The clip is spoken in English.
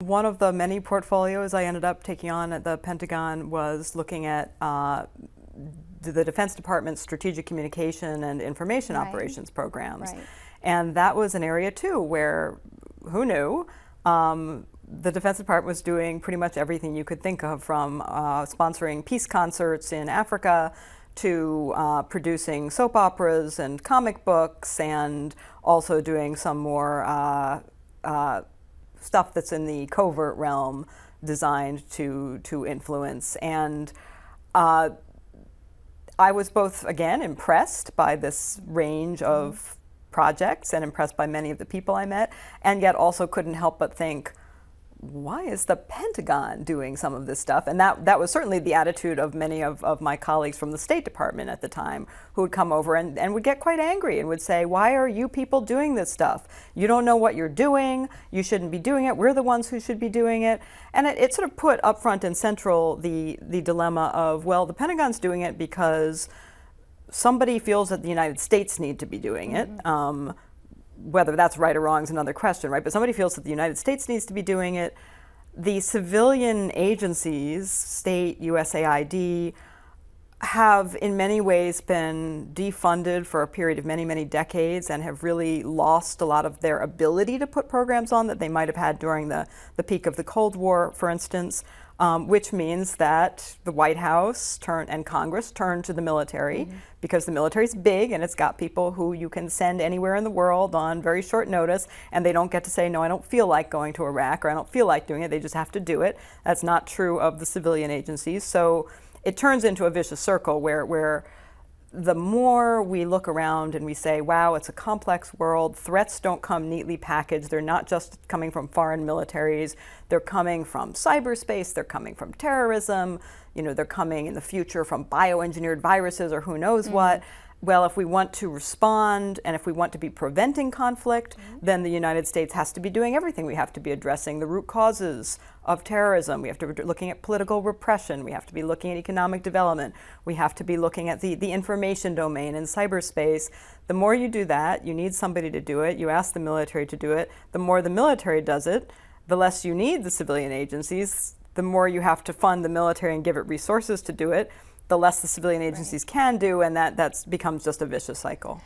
One of the many portfolios I ended up taking on at the Pentagon was looking at the Defense Department's strategic communication and information operations programs. Right. And that was an area too where, who knew, the Defense Department was doing pretty much everything you could think of, from sponsoring peace concerts in Africa to producing soap operas and comic books, and also doing some more stuff that's in the covert realm designed to influence. And I was both, again, impressed by this range of projects and impressed by many of the people I met, and yet also couldn't help but think, why is the Pentagon doing some of this stuff? And that was certainly the attitude of many of my colleagues from the State Department at the time, who would come over and would get quite angry and would say, why are you people doing this stuff? You don't know what you're doing. You shouldn't be doing it. We're the ones who should be doing it. And it sort of put up front and central the dilemma of, well, the Pentagon's doing it because somebody feels that the United States need to be doing it. Whether that's right or wrong is another question, right? But somebody feels that the United States needs to be doing it. The civilian agencies, state, USAID, have in many ways been defunded for a period of many, many decades, and have really lost a lot of their ability to put programs on that they might have had during the peak of the Cold War, for instance. Which means that the White House and Congress turn to the military, because the military's big and it's got people who you can send anywhere in the world on very short notice, and they don't get to say, no, I don't feel like going to Iraq, or I don't feel like doing it. They just have to do it. That's not true of the civilian agencies. So it turns into a vicious circle where the more we look around and we say, wow, it's a complex world, threats don't come neatly packaged, they're not just coming from foreign militaries, they're coming from cyberspace, they're coming from terrorism, they're coming in the future from bioengineered viruses or who knows what. Well, if we want to respond and if we want to be preventing conflict, then the United States has to be doing everything. We have to be addressing the root causes of terrorism. We have to be looking at political repression. We have to be looking at economic development. We have to be looking at the information domain and cyberspace. The more you do that, you need somebody to do it. You ask the military to do it. The more the military does it, the less you need the civilian agencies. The more you have to fund the military and give it resources to do it, the less the civilian agencies can do, and that becomes just a vicious cycle.